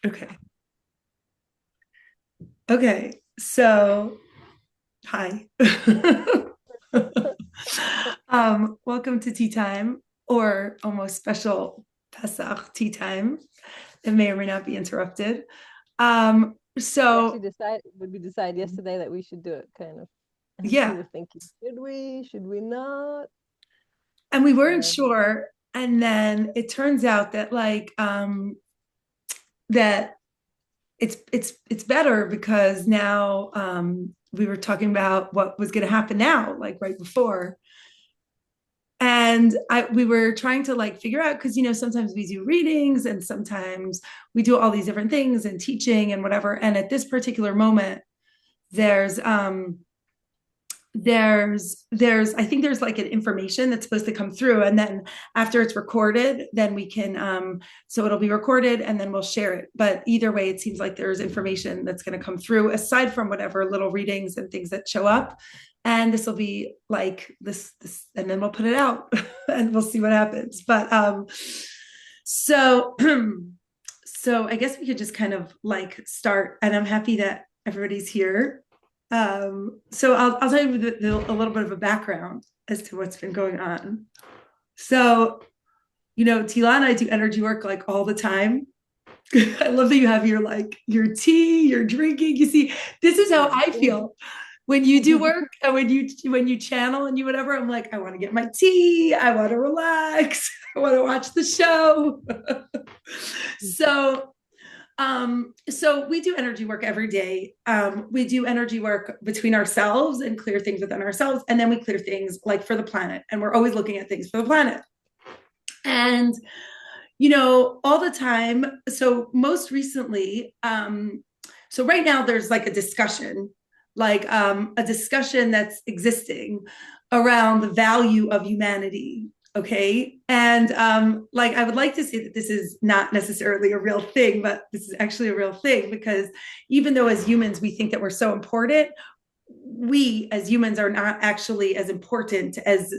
Okay. Okay. So, hi. Welcome to tea time or almost special Pesach tea time. It may or may not be interrupted. We actually So decide yesterday that we should do it, kind of. And we yeah, were thinking, should we? Should we not? and we weren't And sure. And then it turns out that that it's better because now we were talking about what was going to happen now, like right before. And we were trying to like figure out because sometimes we do readings and sometimes we do all these different things and teaching and whatever. And at this particular moment, there's there's I think there's like an information that's supposed to come through, and then after it's recorded, then we can so it'll be recorded and then we'll share it. But either way, it seems like there's information that's going to come through aside from whatever little readings and things that show up. And this will be like this, and then we'll put it out and we'll see what happens. But so so I guess we could just kind of like start, and I'm happy that everybody's here. So I'll tell you a little bit of a background as to what's been going on. So, Tila and I do energy work like all the time. I love that you have your like your tea, your drinking. You see, this is how I feel when you do work and when you channel and you whatever. I'm like, I want to get my tea. I want to relax. I want to watch the show. so so we do energy work every day. We do energy work between ourselves and clear things within ourselves, and then we clear things like for the planet. And we're always looking at things for the planet. And all the time. So most recently, so right now there's like a discussion that's existing around the value of humanity. Okay. And like I would like to say that this is not necessarily a real thing, but this is actually a real thing because even though as humans we think that we're so important, we as humans are not actually as important as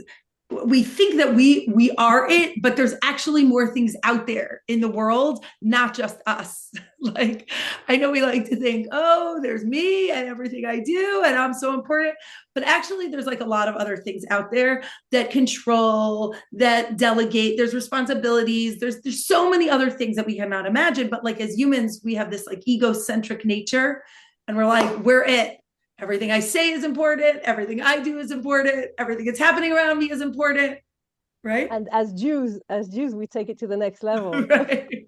we think that we are it, but there's actually more things out there in the world, not just us. Like I know we like to think, oh, there's me and everything I do and I'm so important, but actually there's like a lot of other things out there that control, that delegate, there's responsibilities, there's so many other things that we cannot imagine. But like as humans we have this like egocentric nature, and we're like, we're it. Everything I say is important. Everything I do is important. Everything that's happening around me is important. Right? and as Jews, we take it to the next level. Right.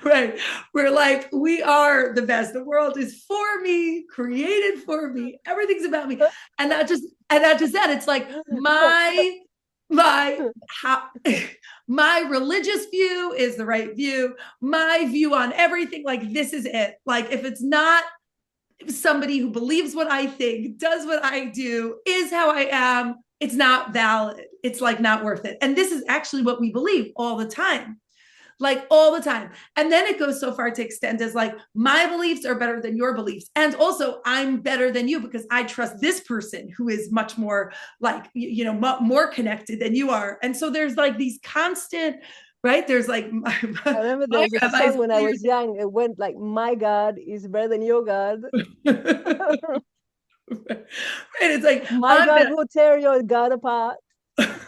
Right. We're like, we are the best. The world is for me, created for me. Everything's about me. And not just that. It's like my how my religious view is the right view. My view on everything, like this is it. Like if it's not somebody who believes what I think, does what I do, is how I am, it's not valid. It's like not worth it. And this is actually what we believe all the time. Like all the time. And then it goes so far to extend as like, my beliefs are better than your beliefs. And also, I'm better than you because I trust this person who is much more like, more connected than you are. And so there's like these constant, right? There's like, I remember there my was a rabbi's song when I was young. It went like, "My God is better than your God. right. It's like, My I'm God will tear your God apart."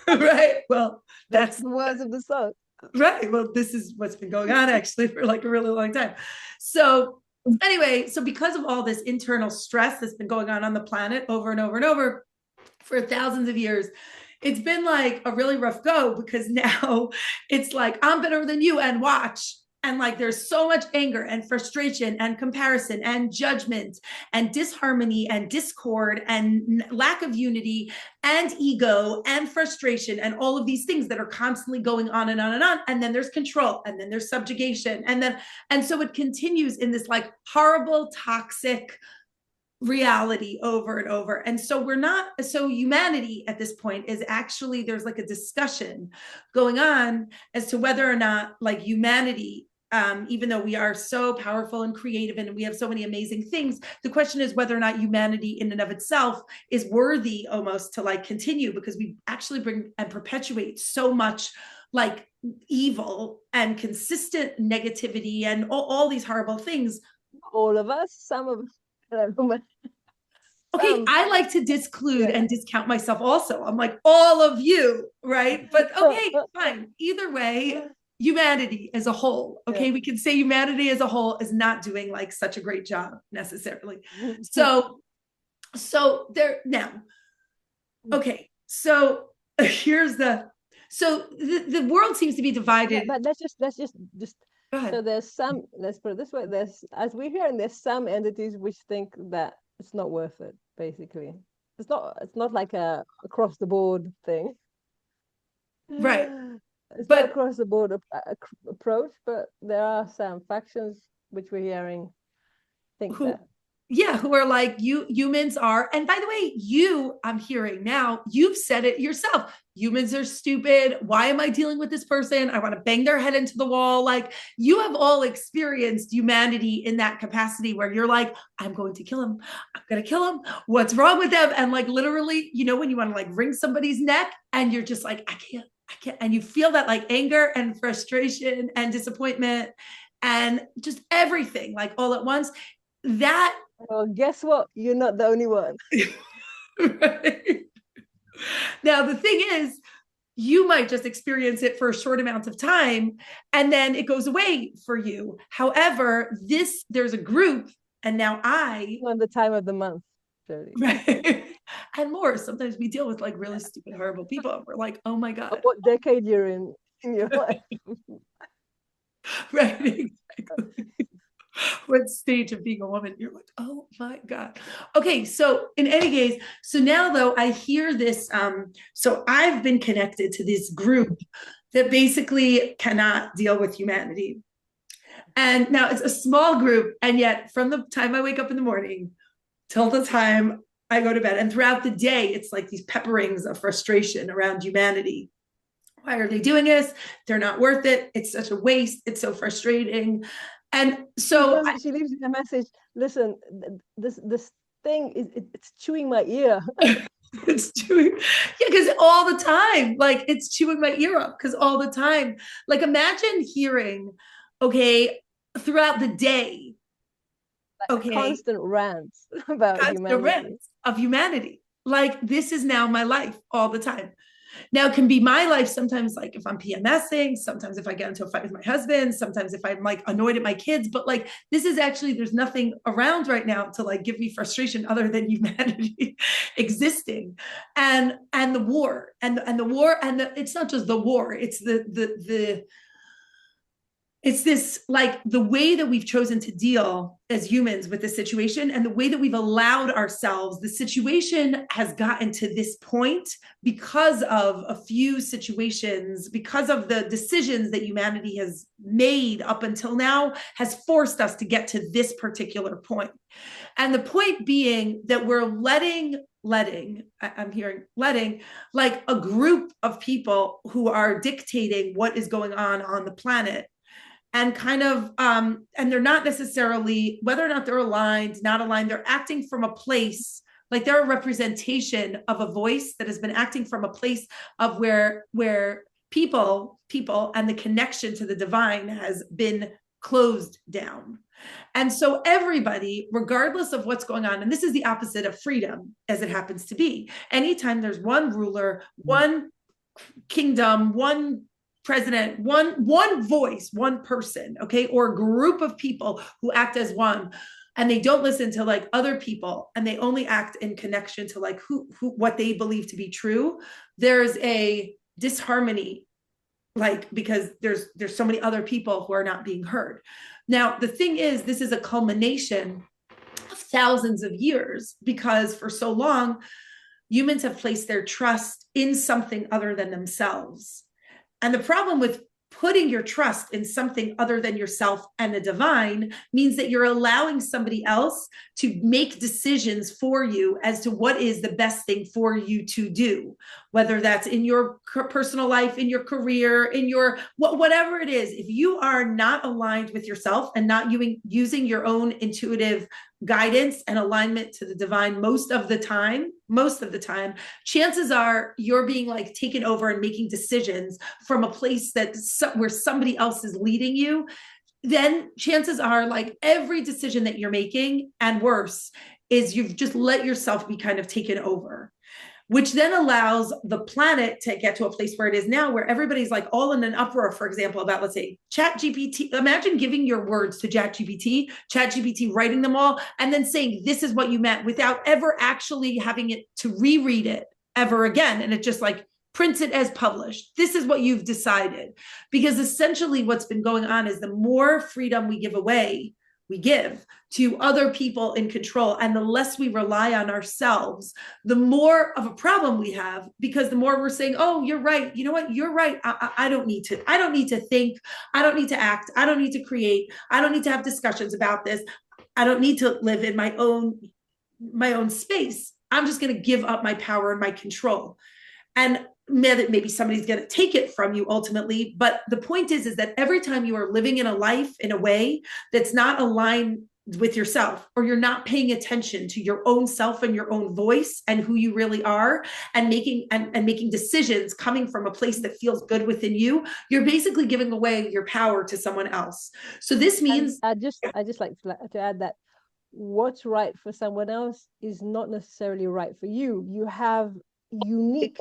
right. Well, That's that's the words of the song. right. Well, this is what's been going on actually for like a really long time. So, anyway, so because of all this internal stress that's been going on the planet over and over and over for thousands of years, it's been like a really rough go because now it's like, I'm better than you and watch. And like there's so much anger and frustration and comparison and judgment and disharmony and discord and lack of unity and ego and frustration and all of these things that are constantly going on and on and on. And then there's control, and then there's subjugation, and so it continues in this like horrible toxic reality over and over. And so we're not, so humanity at this point is actually, there's like a discussion going on as to whether or not like humanity, even though we are so powerful and creative and we have so many amazing things, the question is whether or not humanity in and of itself is worthy almost to like continue, because we actually bring and perpetuate so much like evil and consistent negativity and all these horrible things. All of us, some of us. Okay, I like to disclude and discount myself also. I'm like, all of you, right? But okay, fine. Either way, humanity as a whole, okay, we can say humanity as a whole is not doing like such a great job necessarily. So there now, okay, so here's the world seems to be divided. But let's just Go ahead. so there's some, let's put it this way, there's, as we hear, and there's some entities which think that it's not worth it, basically. It's not like a across the board thing. Right. It's But not across the board approach, but there are some factions which we're hearing think that. who are like, you humans are, and by the way, I'm hearing now, you've said it yourself, humans are stupid. Why am I dealing with this person? I want to bang their head into the wall. Like, you have all experienced humanity in that capacity where you're like, I'm going to kill him. I'm going to kill him. What's wrong with them? And like, literally, when you want to like wring somebody's neck and you're just like, I can't. And you feel that like anger and frustration and disappointment and just everything like all at once. That, well, guess what? You're not the only one. right? Now, the thing is, you might just experience it for a short amount of time and then it goes away for you. However, there's a group, and now on the time of the month, Jody. Right. And more. Sometimes we deal with like really stupid, horrible people. We're like, oh my God. What decade you're in your life. Right, exactly. What stage of being a woman, you're like, oh my God. Okay, so in any case, so now though I hear this, so I've been connected to this group that basically cannot deal with humanity. And now it's a small group, and yet from the time I wake up in the morning till the time I go to bed, and throughout the day, it's like these pepperings of frustration around humanity. Why are they doing this? They're not worth it. It's such a waste. It's so frustrating. And so she leaves a message. Listen, this thing it's chewing my ear. It's chewing, because all the time, like it's chewing my ear up because all the time, like imagine hearing, okay, throughout the day, like constant rants about humanity. Rants of humanity. Like, this is now my life all the time. Now, it can be my life sometimes, like if I'm PMSing, sometimes if I get into a fight with my husband, sometimes if I'm like annoyed at my kids, but like, this is actually, there's nothing around right now to like give me frustration other than humanity existing and the war and the war. And it's not just the war, it's it's this, like the way that we've chosen to deal as humans with the situation and the way that we've allowed ourselves, the situation has gotten to this point because of a few situations, because of the decisions that humanity has made up until now, has forced us to get to this particular point. And the point being that we're letting like a group of people who are dictating what is going on the planet, and kind of and they're not necessarily, whether or not they're aligned, not aligned, they're acting from a place, like they're a representation of a voice that has been acting from a place of where people and the connection to the divine has been closed down. And so everybody, regardless of what's going on, and this is the opposite of freedom as it happens to be, anytime there's one ruler, one kingdom, one president, one voice, one person, okay, or a group of people who act as one, and they don't listen to like other people, and they only act in connection to like who what they believe to be true, there's a disharmony, like because there's so many other people who are not being heard. Now, the thing is, this is a culmination of thousands of years, because for so long, humans have placed their trust in something other than themselves. And the problem with putting your trust in something other than yourself and the divine means that you're allowing somebody else to make decisions for you as to what is the best thing for you to do, whether that's in your personal life, in your career, in your whatever it is. If you are not aligned with yourself and not using your own intuitive guidance and alignment to the divine most of the time, most of the time, chances are you're being like taken over and making decisions from a place where somebody else is leading you. Then chances are like every decision that you're making, and worse, is you've just let yourself be kind of taken over, which then allows the planet to get to a place where it is now, where everybody's like all in an uproar, for example, about, let's say, Chat GPT. Imagine giving your words to Chat GPT writing them all, and then saying, this is what you meant, without ever actually having it to reread it ever again. And it just like prints it as published. This is what you've decided. Because essentially what's been going on is the more freedom we give to other people in control, and the less we rely on ourselves, the more of a problem we have, because the more we're saying, oh, you're right, you know what, you're right, I don't need to think, I don't need to act, I don't need to create, I don't need to have discussions about this, I don't need to live in my own space, I'm just going to give up my power and my control. And maybe somebody's going to take it from you ultimately. But the point is that every time you are living in a life in a way that's not aligned with yourself, or you're not paying attention to your own self and your own voice and who you really are, and making decisions coming from a place that feels good within you, you're basically giving away your power to someone else. So this means, I just like to add that what's right for someone else is not necessarily right for you. You have unique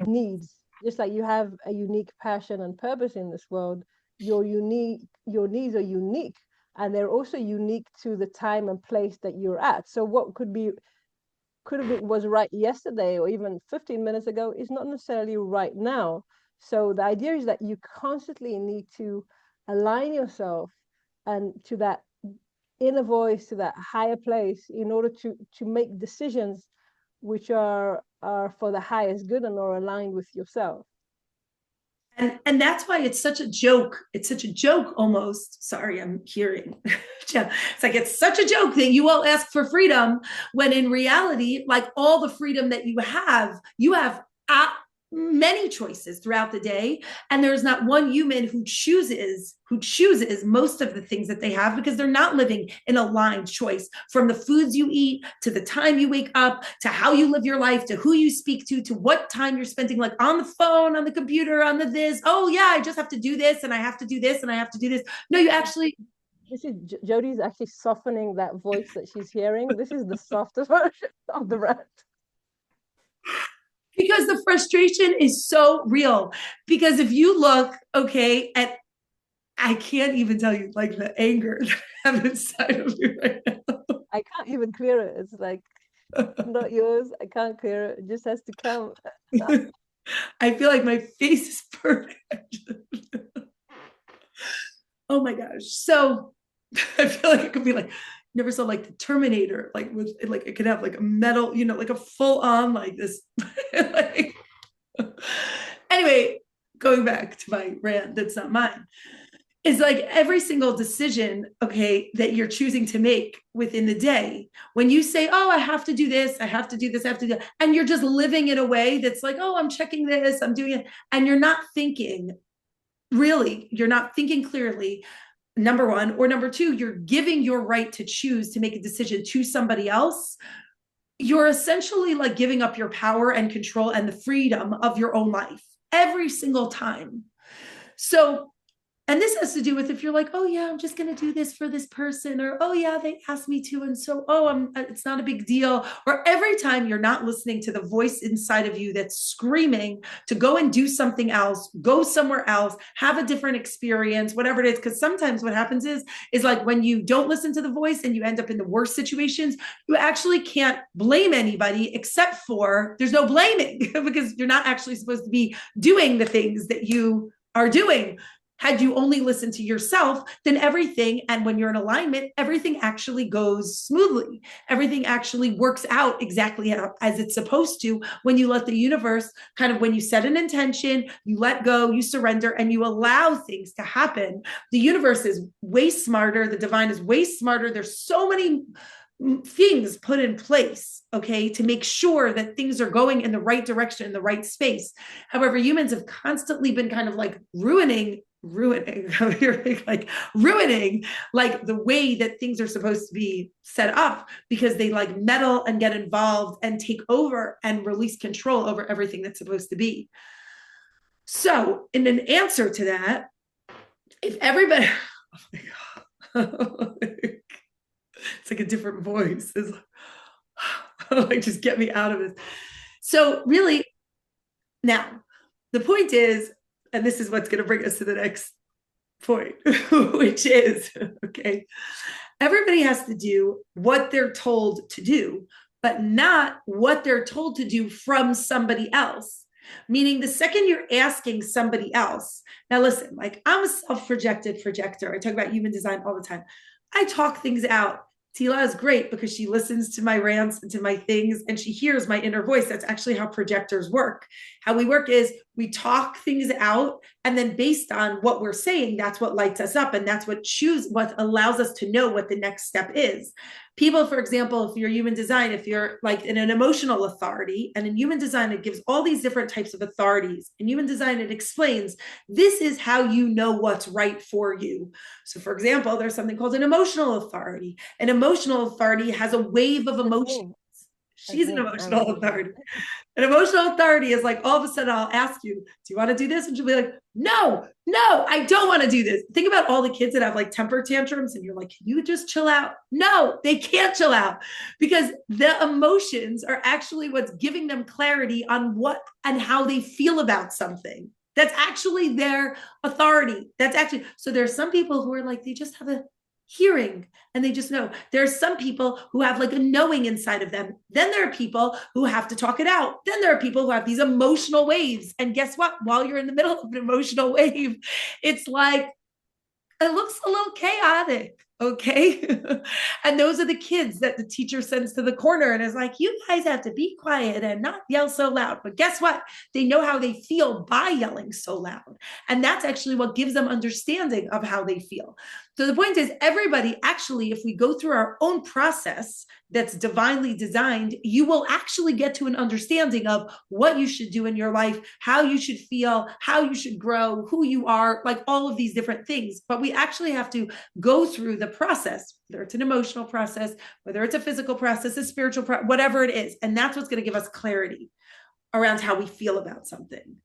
needs, just like you have a unique passion and purpose in this world. Your needs are unique, and they're also unique to the time and place that you're at. So what was right yesterday or even 15 minutes ago is not necessarily right now. So the idea is that you constantly need to align yourself and to that inner voice, to that higher place, in order to make decisions which are for the highest good and are aligned with yourself. and that's why it's such a joke. It's such a joke almost. Sorry, I'm hearing. It's like, it's such a joke that you all ask for freedom, when in reality, like, all the freedom that you have many choices throughout the day, and there's not one human who chooses most of the things that they have, because they're not living an aligned choice, from the foods you eat, to the time you wake up, to how you live your life, to who you speak to what time you're spending, like, on the phone, on the computer, on the this. Oh yeah, I just have to do this, and I have to do this, and I have to do this. No, you actually, this is Jody's actually softening that voice that she's hearing. This is the softest version of the rant. Because the frustration is so real. Because if you look, okay, at, I can't even tell you, like, the anger that I have inside of me right now. I can't even clear it. It's like, not yours. I can't clear it. It just has to come. I feel like my face is burning. Oh my gosh. So I feel like it could be like, never saw like the Terminator, like with like, it could have like a metal, like a full on like this. Like, anyway, going back to my rant, that's not mine. It's like every single decision, okay, that you're choosing to make within the day, when you say, oh, I have to do this, I have to do this, I have to do that, and you're just living in a way that's like, oh, I'm checking this, I'm doing it, and you're not thinking, really, you're not thinking clearly, number one, or number two, you're giving your right to choose to make a decision to somebody else. You're essentially like giving up your power and control and the freedom of your own life every single time. So, and this has to do with, if you're like, oh yeah, I'm just going to do this for this person, or, oh yeah, they asked me to, and so, oh, it's not a big deal. Or every time you're not listening to the voice inside of you that's screaming to go and do something else, go somewhere else, have a different experience, whatever it is. Because sometimes what happens is like, when you don't listen to the voice and you end up in the worst situations, you actually can't blame anybody, except for, there's no blaming because you're not actually supposed to be doing the things that you are doing. Had you only listened to yourself, then everything, and when you're in alignment, everything actually goes smoothly. Everything actually works out exactly as it's supposed to, when you let the universe, kind of, when you set an intention, you let go, you surrender, and you allow things to happen. The universe is way smarter. The divine is way smarter. There's so many things put in place, okay, to make sure that things are going in the right direction, in the right space. However, humans have constantly been kind of like ruining ruining like ruining like the way that things are supposed to be set up, because they like meddle and get involved and take over and release control over everything that's supposed to be. So in an answer to that, if everybody oh my God. It's like a different voice. It's like just get me out of this. So really, now the point is, and this is what's going to bring us to the next point, which is, okay, everybody has to do what they're told to do, but not what they're told to do from somebody else. Meaning the second you're asking somebody else, now listen, like I'm a self-projected projector. I talk about human design all the time. I talk things out. Tila is great because she listens to my rants and to my things, and she hears my inner voice. That's actually how projectors work. How we work is we talk things out, and then based on what we're saying, that's what lights us up, and that's what allows us to know what the next step is. People, for example, if you're human design, if you're like in an emotional authority, and in human design, it gives all these different types of authorities. In human design, it explains this is how you know what's right for you. So, for example, there's something called an emotional authority. An emotional authority has a wave of emotions. She's an emotional authority. An emotional authority is like, all of a sudden I'll ask you, do you want to do this? And she'll be like, no, I don't want to do this. Think about all the kids that have like temper tantrums and you're like, can you just chill out? No, they can't chill out, because the emotions are actually what's giving them clarity on what and how they feel about something. That's actually their authority. So there's some people who are like, they just have a hearing and they just know. There's some people who have like a knowing inside of them. Then there are people who have to talk it out. Then there are people who have these emotional waves. And guess what? While you're in the middle of an emotional wave, it's like, it looks a little chaotic. Okay. And those are the kids that the teacher sends to the corner and is like, you guys have to be quiet and not yell so loud. But guess what? They know how they feel by yelling so loud. And that's actually what gives them understanding of how they feel. So the point is, everybody actually, if we go through our own process that's divinely designed, you will actually get to an understanding of what you should do in your life, how you should feel, how you should grow, who you are, like all of these different things. But we actually have to go through the process, whether it's an emotional process, whether it's a physical process, a spiritual process, whatever it is. And that's what's going to give us clarity around how we feel about something.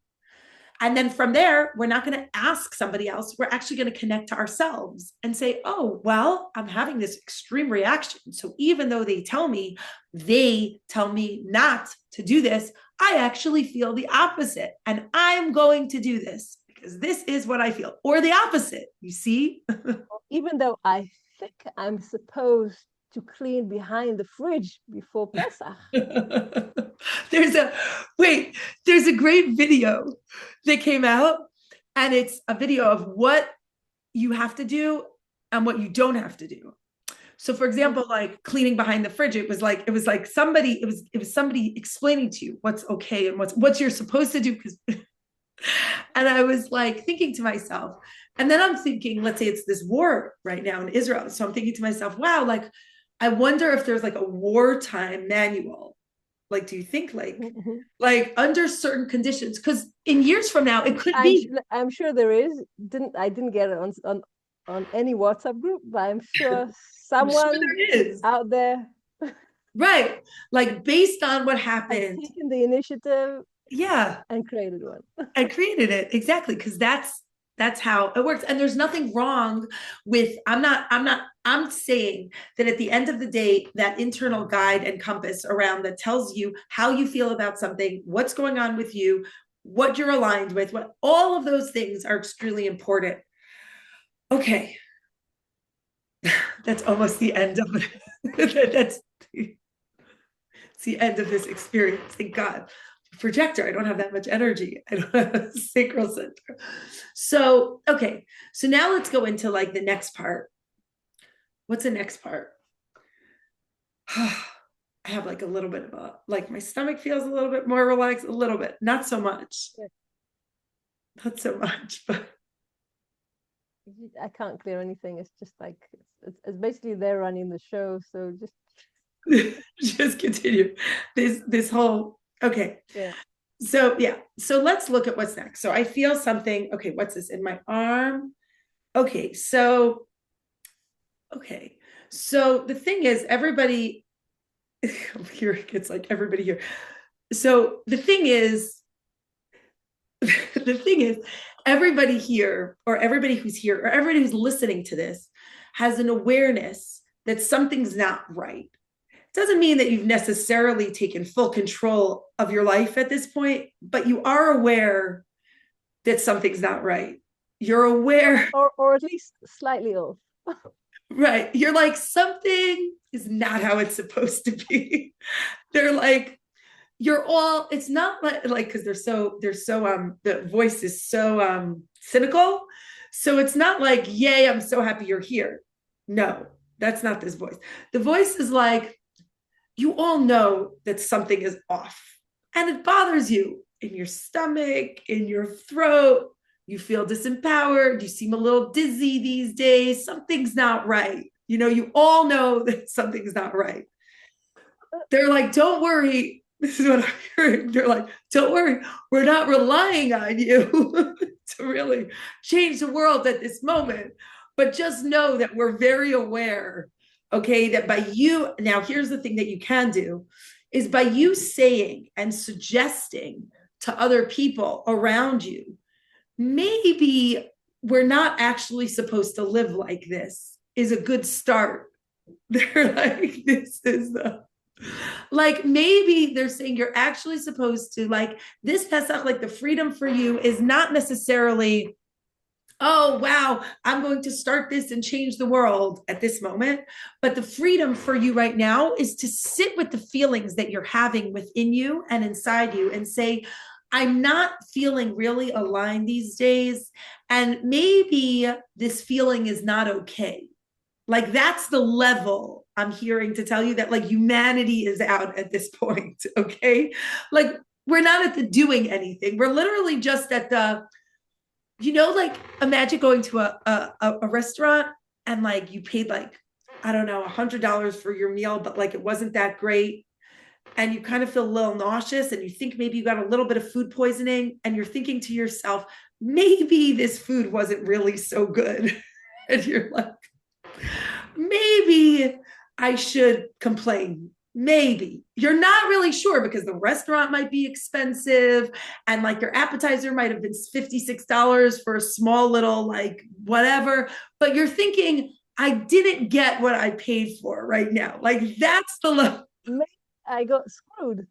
And then from there, we're not going to ask somebody else. We're actually going to connect to ourselves and say, oh, well, I'm having this extreme reaction. So even though they tell me not to do this, I actually feel the opposite. And I'm going to do this because this is what I feel. Or the opposite, you see? Even though I think I'm supposed to clean behind the fridge before Pesach. There's a great video that came out, and it's a video of what you have to do and what you don't have to do. So for example, like cleaning behind the fridge, it was like somebody explaining to you what's okay and what you're supposed to do. And I was like thinking to myself, and then I'm thinking, let's say it's this war right now in Israel. So I'm thinking to myself, wow, like, I wonder if there's like a wartime manual. Like, do you think like under certain conditions? Because in years from now, it could be. I'm sure there is. I didn't get it on any WhatsApp group, but I'm sure someone there is out there, right? Like based on what happened, taken the initiative, yeah, and created one. and created it exactly, because that's how it works. And there's nothing wrong with, I'm saying that at the end of the day, that internal guide and compass around that tells you how you feel about something, what's going on with you, what you're aligned with, what all of those things are extremely important. Okay. That's almost the end of it. That's the end of this experience. Thank God. Projector, I don't have that much energy. I don't have a sacral center. So, okay. So now let's go into like the next part. What's the next part? I have like a little bit of like my stomach feels a little bit more relaxed, a little bit, not so much. Not so much, but I can't clear anything. It's just like, it's basically they're running the show. So just just continue this whole, okay. Yeah. So yeah, so let's look at what's next. So I feel something. Okay, what's this in my arm? Okay, so okay, so the thing is, everybody here it's like everybody here. So the thing is, the thing is, everybody here, or everybody who's here, or everybody who's listening to this, has an awareness that something's not right. It doesn't mean that you've necessarily taken full control of your life at this point, but you are aware that something's not right. You're aware, or at least slightly off. right? You're like, something is not how it's supposed to be. They're like, you're all, it's not like because they're so the voice is so cynical. So it's not like, yay, I'm so happy you're here. No, that's not this voice. The voice is like, you all know that something is off and it bothers you in your stomach, in your throat. You feel disempowered. You seem a little dizzy these days. Something's not right. You all know that something's not right. They're like, don't worry. This is what I'm hearing. They're like, don't worry. We're not relying on you to really change the world at this moment. But just know that we're very aware, okay, that by you, now here's the thing that you can do is by you saying and suggesting to other people around you, maybe we're not actually supposed to live like this is a good start. They're like, this is the, like, maybe they're saying you're actually supposed to, like, this Pesach, like the freedom for you is not necessarily, oh, wow, I'm going to start this and change the world at this moment. But the freedom for you right now is to sit with the feelings that you're having within you and inside you and say, I'm not feeling really aligned these days. And maybe this feeling is not okay. Like, that's the level I'm hearing to tell you that, like, humanity is out at this point. Okay. Like, we're not at the doing anything. We're literally just at the, like, imagine going to a restaurant and like you paid like, I don't know, $100 for your meal, but like it wasn't that great. And you kind of feel a little nauseous and you think maybe you got a little bit of food poisoning and you're thinking to yourself, maybe this food wasn't really so good. And you're like, maybe I should complain. Maybe you're not really sure because the restaurant might be expensive and like your appetizer might have been $56 for a small little like whatever, but you're thinking, I didn't get what I paid for right now. Like, that's the level. Maybe I got screwed.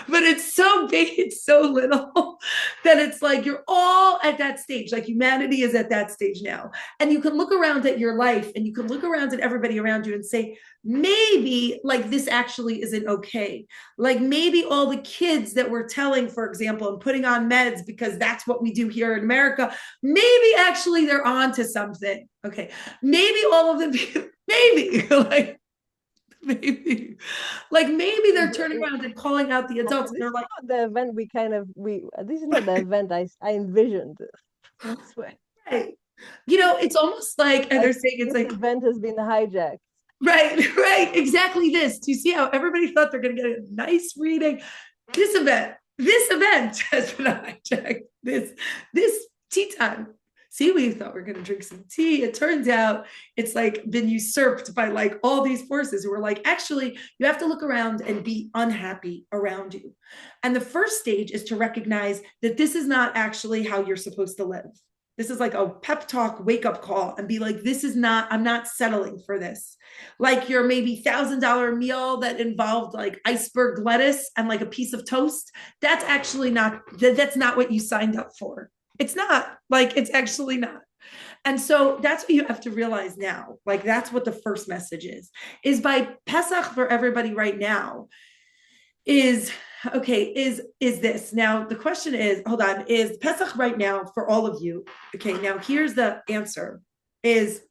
But it's so big, it's so little that it's like you're all at that stage. Like, humanity is at that stage now. And you can look around at your life and you can look around at everybody around you and say, maybe like this actually isn't okay. Like, maybe all the kids that we're telling, for example, and putting on meds because that's what we do here in America, maybe actually they're on to something. Okay. Maybe all of them, maybe like, maybe they're turning around and calling out the adults and they're like, the event we this is not the event I envisioned. I swear. right. It's almost like, and they're saying it's this like, event has been hijacked. right, exactly this. Do you see how everybody thought they're going to get a nice reading? This event has been hijacked. This tea time. See, we thought we were going to drink some tea. It turns out it's like been usurped by like all these forces who are like, actually, you have to look around and be unhappy around you. And the first stage is to recognize that this is not actually how you're supposed to live. This is like a pep talk, wake up call, and be like, this is not, I'm not settling for this. Like your maybe $1,000 meal that involved like iceberg lettuce and like a piece of toast. That's actually not, that's not what you signed up for. It's not, like, it's actually not. And so that's what you have to realize now. Like, that's what the first message is by Pesach for everybody right now is, okay, is this. Now, the question is, hold on, is Pesach right now for all of you? Okay, now here's the answer is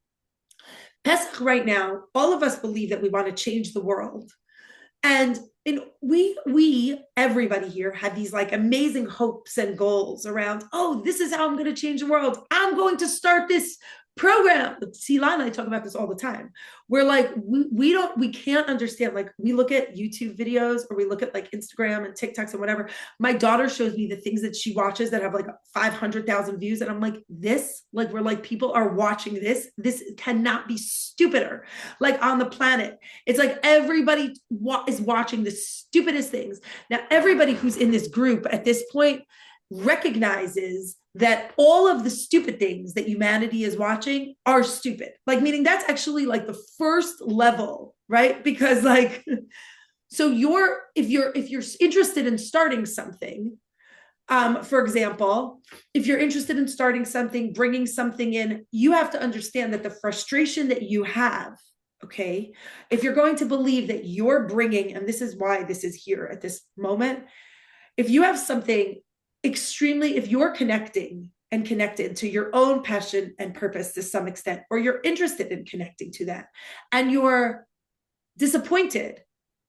Pesach right now, all of us believe that we want to change the world. And we everybody here had these like amazing hopes and goals around, oh, this is how I'm going to change the world. I'm going to start this program. Sila and I talk about this all the time. We're like, we can't understand. Like, we look at YouTube videos or we look at like Instagram and TikToks and whatever. My daughter shows me the things that she watches that have like 500,000 views. And I'm like, this, like, we're like, people are watching this. This cannot be stupider, like, on the planet. It's like everybody is watching the stupidest things. Now, everybody who's in this group at this point recognizes that all of the stupid things that humanity is watching are stupid. Like, meaning that's actually like the first level, right? Because like, so if you're interested in starting something, for example, if you're interested in starting something, bringing something in, you have to understand that the frustration that you have, okay, if you're going to believe that you're bringing, and this is why this is here at this moment, if you have something extremely, if you're connecting and connected to your own passion and purpose to some extent, or you're interested in connecting to that, and you're disappointed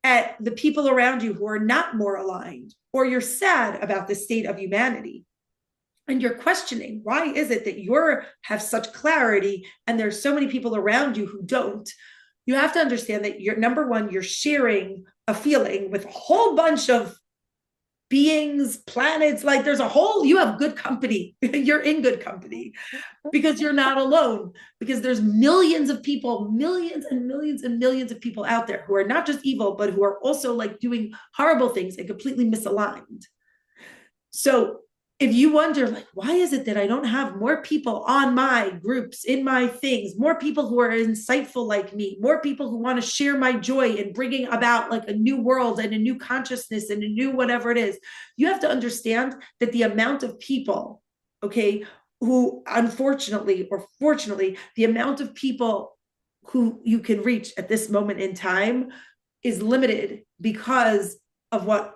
at the people around you who are not more aligned, or you're sad about the state of humanity, and you're questioning, why is it that you have such clarity and there's so many people around you who don't? You have to understand that you're, number one, you're sharing a feeling with a whole bunch of beings, planets, like there's a whole, you have good company. You're in good company because you're not alone, because there's millions of people, millions and millions and millions of people out there who are not just evil, but who are also like doing horrible things and completely misaligned. So if you wonder, like, why is it that I don't have more people on my groups, in my things, more people who are insightful like me, more people who want to share my joy in bringing about like a new world and a new consciousness and a new whatever it is, you have to understand that the amount of people, okay, who unfortunately or fortunately, the amount of people who you can reach at this moment in time is limited because of what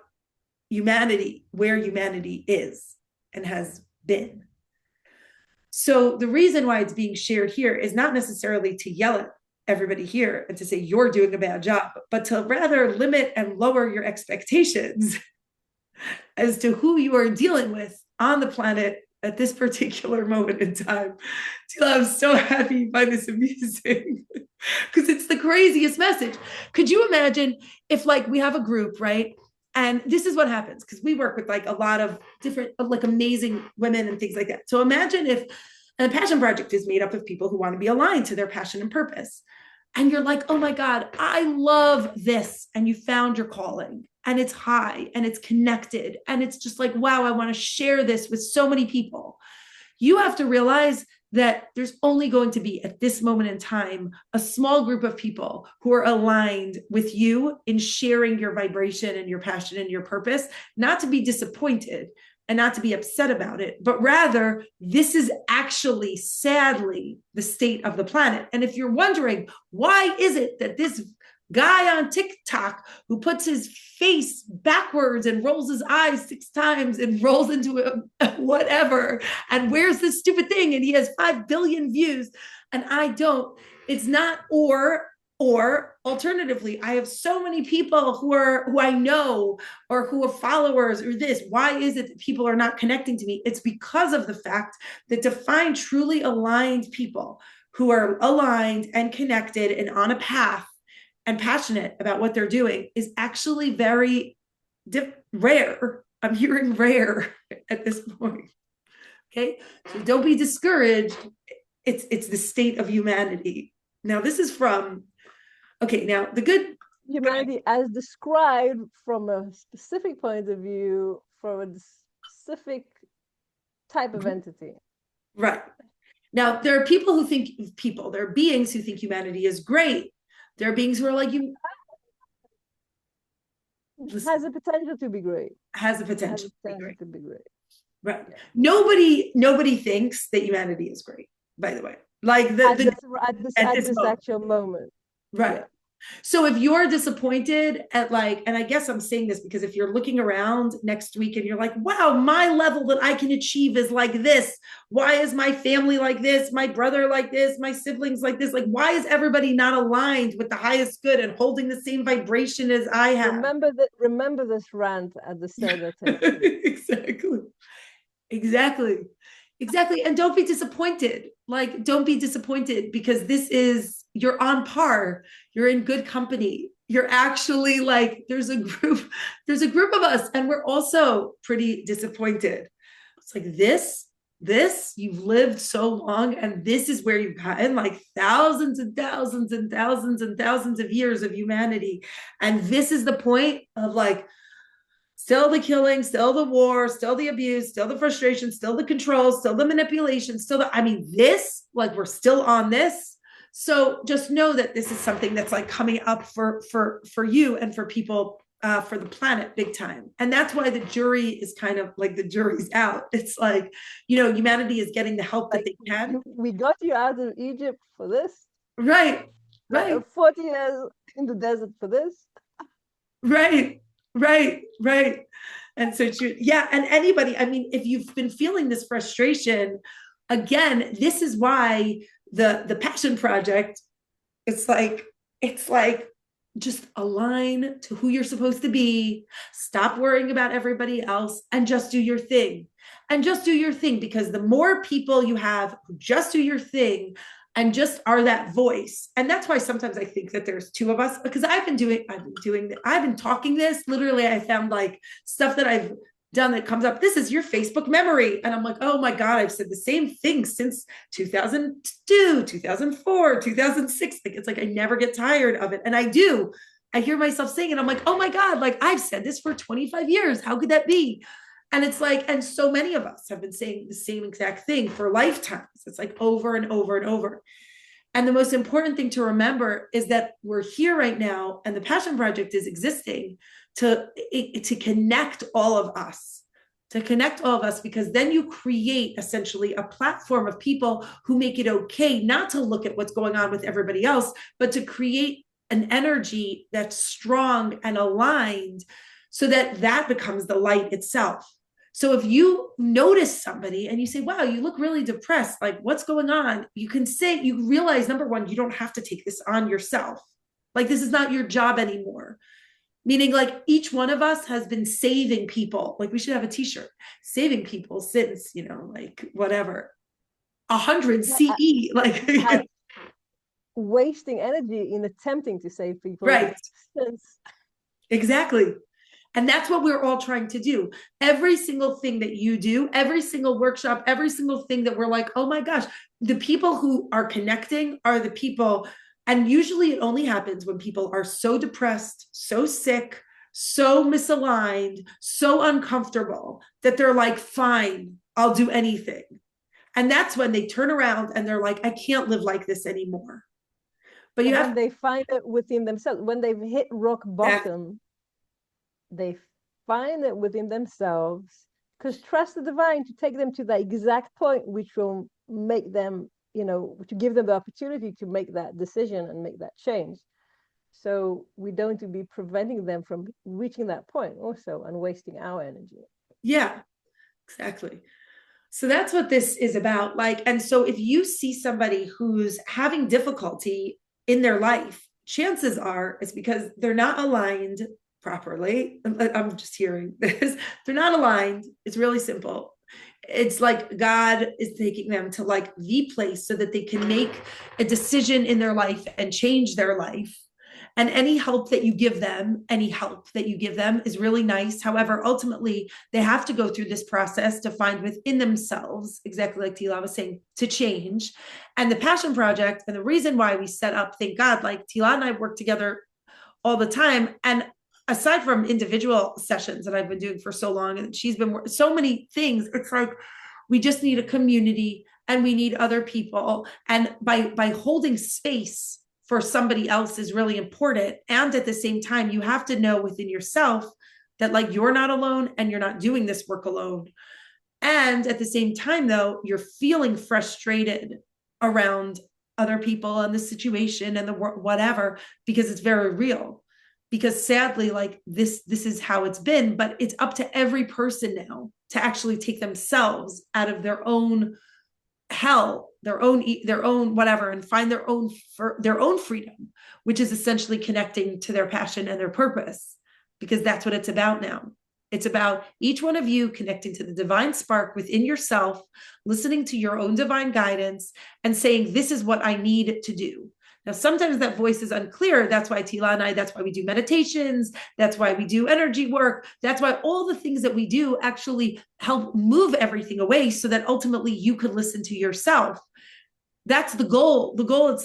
humanity, where humanity is and has been. So the reason why it's being shared here is not necessarily to yell at everybody here and to say you're doing a bad job, but to rather limit and lower your expectations as to who you are dealing with on the planet at this particular moment in time. Tila, I'm so happy you find this amusing because it's the craziest message. Could you imagine if, like, we have a group, right? And this is what happens, because we work with like a lot of different, like, amazing women and things like that. So imagine if a passion project is made up of people who want to be aligned to their passion and purpose. And you're like, oh my God, I love this. And you found your calling and it's high and it's connected. And it's just like, wow, I want to share this with so many people. You have to realize that there's only going to be, at this moment in time, a small group of people who are aligned with you in sharing your vibration and your passion and your purpose, not to be disappointed and not to be upset about it, but rather, this is actually, sadly, the state of the planet. And if you're wondering, why is it that this guy on TikTok who puts his face backwards and rolls his eyes 6 times and rolls into a whatever and wears this stupid thing and he has 5 billion views and I don't, it's not, or alternatively, I have so many people who I know or who are followers or this. Why is it that people are not connecting to me? It's because of the fact that to find truly aligned people who are aligned and connected and on a path and passionate about what they're doing is actually very rare. I'm hearing rare at this point. Okay, so don't be discouraged. It's the state of humanity. Now this is from, okay, now the good humanity as described from a specific point of view, from a specific type of entity. Right. Now there are people who think, there are beings who think humanity is great. There are beings who are like, you has the potential to be great. Has the potential to be great. Right. Yeah. Nobody thinks that humanity is great, by the way. Like at this actual moment. Right. Yeah. So if you're disappointed at, like, and I guess I'm saying this because if you're looking around next week and you're like, wow, my level that I can achieve is like this. Why is my family like this? My brother like this? My siblings like this? Like, why is everybody not aligned with the highest good and holding the same vibration as I have? Remember this rant at the start of Exactly. And don't be disappointed. like, don't be disappointed, because you're on par. You're in good company. You're actually like, there's a group of us, and we're also pretty disappointed. It's like you've lived so long, and this is where you've gotten, like, thousands and thousands and thousands and thousands of years of humanity. And this is the point of, like, still the killing, still the war, still the abuse, still the frustration, still the control, still the manipulation, like, we're still on this. So just know that this is something that's, like, coming up for you and for people, for the planet, big time. And that's why the jury is kind of like, the jury's out. It's like, humanity is getting the help that they can. We got you out of Egypt for this. Right. Right. 40 years in the desert for this. Right. Right. And so, yeah. And anybody, I mean, if you've been feeling this frustration, again, this is why the Passion Project, it's like, just align to who you're supposed to be. Stop worrying about everybody else, and just do your thing. And just do your thing, because the more people you have who just do your thing and just are that voice. And that's why sometimes I think that there's two of us, because I've been talking this. Literally, I found, like, stuff that I've done that comes up. This is your Facebook memory. And I'm like, oh my God, I've said the same thing since 2002, 2004, 2006. Like, it's like, I never get tired of it. And I hear myself saying it. I'm like, oh my God, like, I've said this for 25 years. How could that be? And it's like, and so many of us have been saying the same exact thing for lifetimes. It's like over and over and over. And the most important thing to remember is that we're here right now, and the Passion Project is existing to connect all of us, because then you create essentially a platform of people who make it okay not to look at what's going on with everybody else, but to create an energy that's strong and aligned, so that becomes the light itself. So if you notice somebody and you say, wow, you look really depressed, like, what's going on? You realize, number one, you don't have to take this on yourself. Like, this is not your job anymore. Meaning, like, each one of us has been saving people. Like, we should have a t-shirt, saving people since, like, whatever, 100 CE, like, wasting energy in attempting to save people. Right. Exactly. And that's what we're all trying to do. Every single thing that you do, every single workshop, every single thing that we're like, oh my gosh, the people who are connecting are the people. And usually it only happens when people are so depressed, so sick, so misaligned, so uncomfortable, that they're like, fine, I'll do anything. And that's when they turn around and they're like, I can't live like this anymore. But they find it within themselves. When they've hit rock bottom, they find it within themselves, because trust the divine to take them to the exact point which will make them, to give them the opportunity to make that decision and make that change. So we don't to be preventing them from reaching that point also, and wasting our energy. Yeah, exactly. So that's what this is about. Like, and so if you see somebody who's having difficulty in their life, chances are it's because they're not aligned properly. I'm just hearing this. They're not aligned. It's really simple. It's like God is taking them to, like, the place so that they can make a decision in their life and change their life. And any help that you give them is really nice. However, ultimately, they have to go through this process to find within themselves, exactly like Tila was saying, to change. And the Passion Project, and the reason why we set up, thank God, like, Tila and I work together all the time. And aside from individual sessions that I've been doing for so long, and she's been so many things, it's like, we just need a community, and we need other people. And by holding space for somebody else is really important. And at the same time, you have to know within yourself that, like, you're not alone, and you're not doing this work alone. And at the same time, though, you're feeling frustrated around other people and the situation and the whatever, because it's very real. Because sadly, like, this is how it's been, but it's up to every person now to actually take themselves out of their own hell, their own whatever, and find their own freedom, which is essentially connecting to their passion and their purpose, because that's what it's about now. It's about each one of you connecting to the divine spark within yourself, listening to your own divine guidance, and saying, this is what I need to do. Now, sometimes that voice is unclear. That's why Tila and I, that's why we do meditations. That's why we do energy work. That's why all the things that we do actually help move everything away so that ultimately you could listen to yourself. That's the goal. The goal,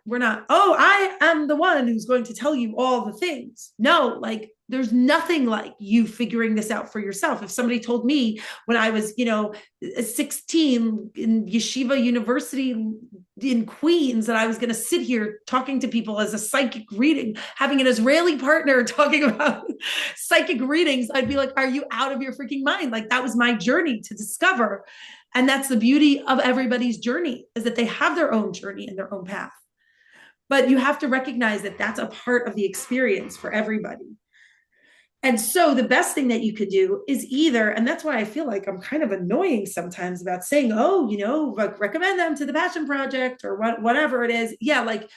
we're not, oh, I am the one who's going to tell you all the things. No, like there's nothing like you figuring this out for yourself. If somebody told me when I was, 16 in Yeshiva University in Queens that I was going to sit here talking to people as a psychic reading, having an Israeli partner talking about psychic readings, I'd be like, are you out of your freaking mind? Like that was my journey to discover. And that's the beauty of everybody's journey, is that they have their own journey and their own path. But you have to recognize that that's a part of the experience for everybody. And so the best thing that you could do is either, and that's why I feel like I'm kind of annoying sometimes about saying, oh, like recommend them to the Passion Project or whatever it is. Yeah, like,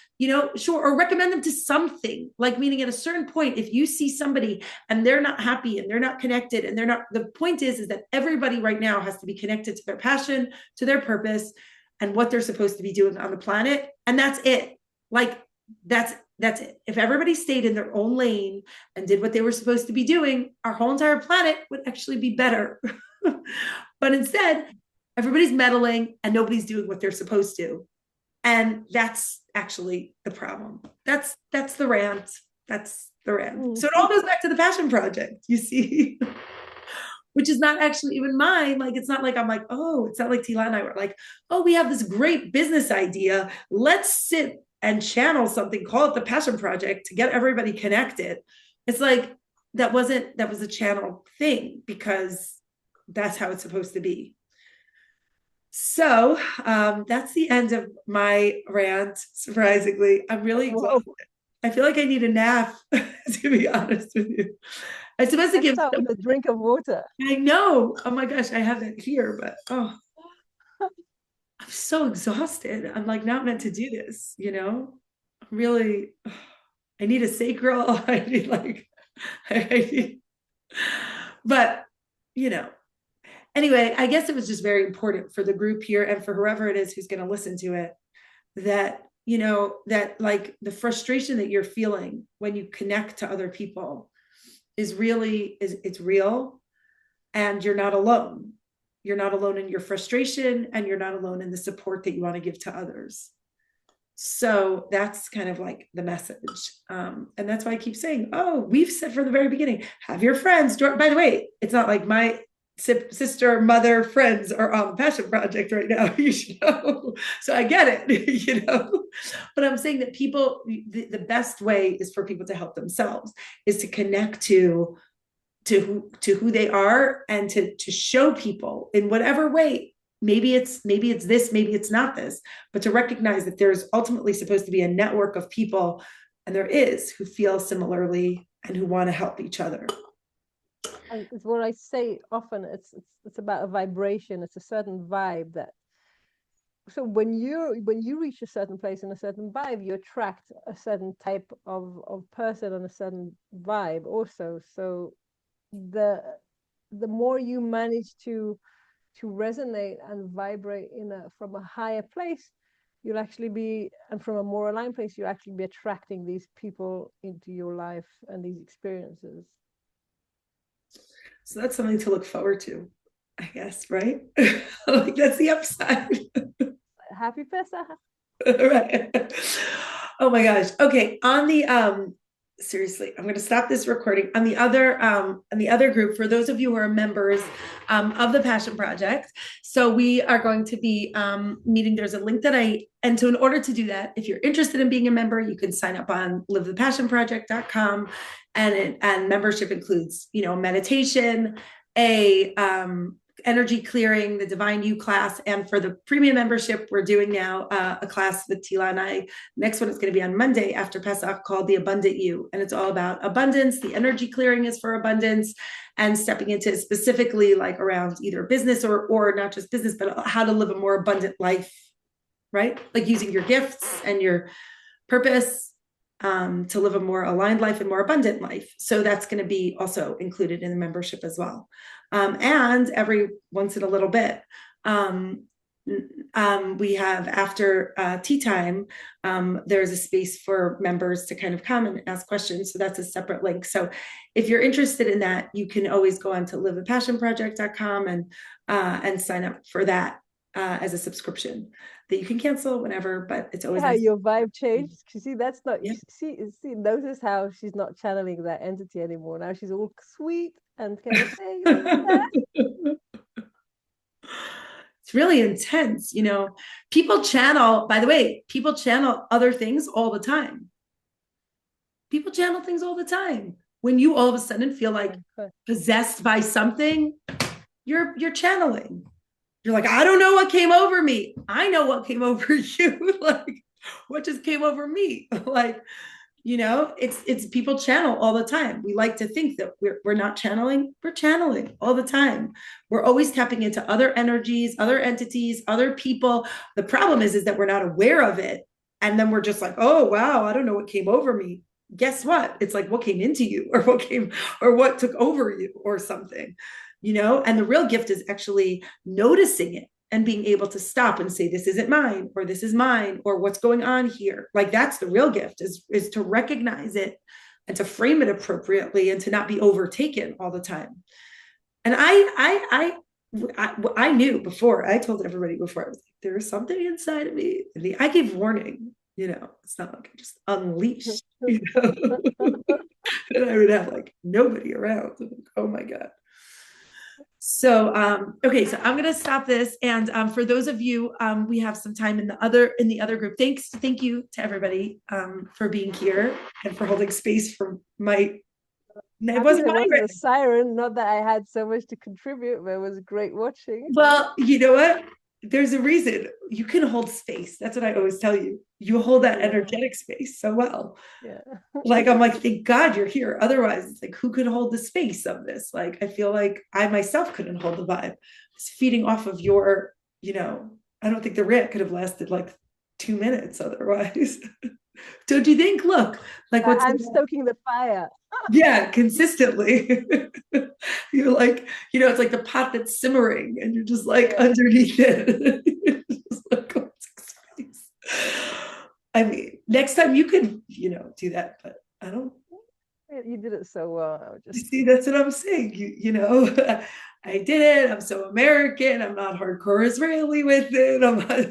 sure. Or recommend them to something, like meaning at a certain point, if you see somebody and they're not happy and they're not connected and they're not, the point is that everybody right now has to be connected to their passion, to their purpose, and what they're supposed to be doing on the planet. And that's it. Like, that's it. If everybody stayed in their own lane and did what they were supposed to be doing, our whole entire planet would actually be better. But instead, everybody's meddling and nobody's doing what they're supposed to. And that's actually the problem. That's the rant. That's the rant. So it all goes back to the Passion Project, you see, which is not actually even mine. Like, it's not like I'm like, oh, it's not like Tila and I were like, oh, we have this great business idea. Let's sit and channel something, call it the Passion Project to get everybody connected. It's like, that was a channel thing because that's how it's supposed to be. So that's the end of my rant, surprisingly. I'm really exhausted. I feel like I need a nap, to be honest with you. I'm supposed to give a drink of water. I know. Oh my gosh, I have that here, but I'm so exhausted. I'm like not meant to do this, really, I need a sacral. I need but anyway, I guess it was just very important for the group here and for whoever it is who's going to listen to it, that, that like the frustration that you're feeling when you connect to other people it's real, and you're not alone. You're not alone in your frustration, and you're not alone in the support that you want to give to others. So that's kind of like the message. And that's why I keep saying, oh, we've said from the very beginning, have your friends. By the way, it's not like my sister, mother, friends are on the Passion Project right now, you should know. So I get it, but I'm saying that people, the best way is for people to help themselves, is to connect to who they are, and to show people in whatever way. Maybe it's this, maybe it's not this, but to recognize that there's ultimately supposed to be a network of people, and there is, who feel similarly and who want to help each other. And it's what I say often. It's about a vibration. It's a certain vibe that. So when you reach a certain place in a certain vibe, you attract a certain type of person and a certain vibe also. So the more you manage to resonate and vibrate from a higher place, you'll actually be, and from a more aligned place, you'll actually be attracting these people into your life and these experiences. So that's something to look forward to, I guess, right? Like that's the upside. Happy Pesach. Right. Oh my gosh. Okay. On the seriously, I'm going to stop this recording. On the other group, for those of you who are members of the Passion Project, so we are going to be meeting. There's a link and so in order to do that, if you're interested in being a member, you can sign up on livethepassionproject.com, and membership includes, meditation, energy clearing, the Divine You class. And for the premium membership, we're doing now a class with Tila and I. Next one is going to be on Monday after Pesach, called The Abundant You. And it's all about abundance. The energy clearing is for abundance, and stepping into specifically like around either business or not just business, but how to live a more abundant life, right? Like using your gifts and your purpose to live a more aligned life and more abundant life. So that's going to be also included in the membership as well. And every once in a little bit, we have after tea time, there's a space for members to kind of come and ask questions. So that's a separate link. So if you're interested in that, you can always go on to liveapassionproject.com and sign up for that as a subscription that you can cancel whenever, but it's always How nice. your vibe changed. You see, that's not Yeah. see, notice how she's not channeling that entity anymore. Now she's all sweet and kind of saying, It's really intense, you know. People channel, by the way, people channel other things all the time. People channel things all the time. When you all of a sudden feel like possessed by something, you're channeling. You're like, I don't know what came over me. I know what came over you. Like, what just came over me? Like, you know, it's people channel all the time. We like to think that we're not channeling. We're channeling all the time. We're always tapping into other energies, other entities, other people. The problem is that we're not aware of it. And then we're just like, oh wow, I don't know what came over me. Guess what? It's like what came into you or what took over you or something, you know? And the real gift is actually noticing it and being able to stop and say, this isn't mine, or this is mine, or what's going on here. Like that's the real gift is to recognize it and to frame it appropriately and to not be overtaken all the time. And I knew before, I told everybody before, I was like, there's something inside of me. I gave warning, you know, it's not like I just unleashed, you know, and I would have like nobody around. Like, oh my God. So, okay, so I'm going to stop this. And for those of you, we have some time in the other group. Thank you to everybody for being here and for holding space for my. It wasn't a siren. Not that I had so much to contribute, but it was great watching. Well, you know what? There's a reason you can hold space. That's what I always tell you. You hold that energetic space so well. Yeah. Like, I'm like, thank God you're here. Otherwise, it's like, who could hold the space of this? Like, I feel like I myself couldn't hold the vibe. It's feeding off of your, you know, I don't think the rant could have lasted like 2 minutes otherwise. Don't you think? Look, like what's I'm stoking the fire. Yeah, consistently. You're like, you know, it's like the pot that's simmering and you're just like underneath it. Like, oh, I mean, next time you could, you know, do that, but I don't. You did it so well. See, that's what I'm saying. You know, I did it. I'm so American. I'm not hardcore Israeli with it. I'm not...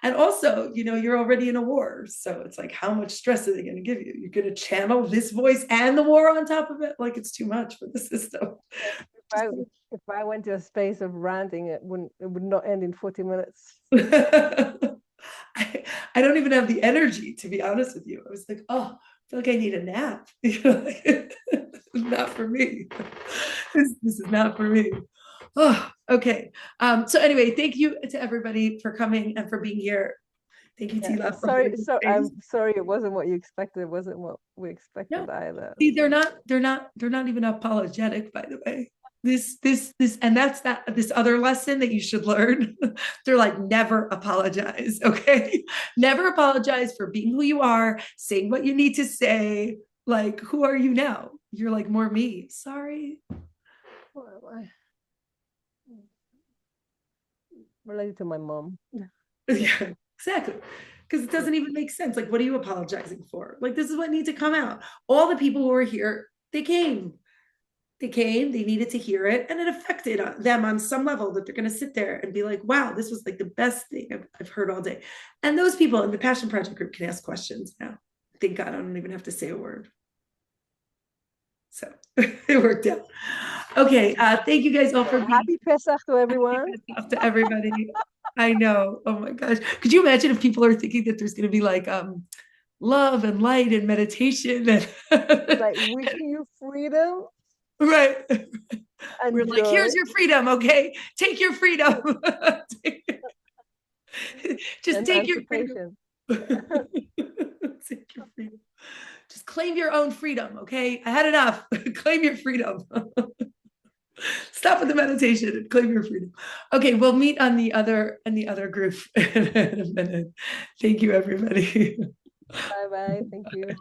And also, you know, you're already in a war. So it's like, how much stress are they going to give you? You're going to channel this voice and the war on top of it? Like, it's too much for the system. If I went to a space of ranting, it would not end in 40 minutes. I don't even have the energy, to be honest with you. I was like, oh, I feel like I need a nap. You know, like, not for me. This is not for me. Oh, okay. So anyway, thank you to everybody for coming and for being here. Thank you, Tila. I'm sorry it wasn't what you expected. It wasn't what we expected either. See, they're not even apologetic, by the way. This and that's this other lesson that you should learn. They're like, never apologize. Okay, never apologize for being who you are, saying what you need to say. Like, who are you now? You're like more me. Sorry. What am I? Related to my mom. Yeah, exactly. Because it doesn't even make sense. Like, what are you apologizing for? Like, this is what needs to come out. All the people who are here, they came, they needed to hear it, and it affected them on some level, that they're going to sit there and be like, wow, this was like the best thing I've heard all day. And those people in the Passion Project group can ask questions now. Thank God I don't even have to say a word. So it worked out. Okay, thank you guys all for being Happy Pesach to everyone. Happy Pesach to everybody. I know. Oh my gosh. Could you imagine if people are thinking that there's going to be like love and light and meditation and like wishing you freedom? Right. And we're like, here's your freedom, okay? Take your freedom. Just take your freedom. Take your freedom. Just claim your own freedom, okay? I had enough. Claim your freedom. Stop with the meditation and claim your freedom. Okay, we'll meet on the other group in a minute. Thank you, everybody. Bye bye. Thank you.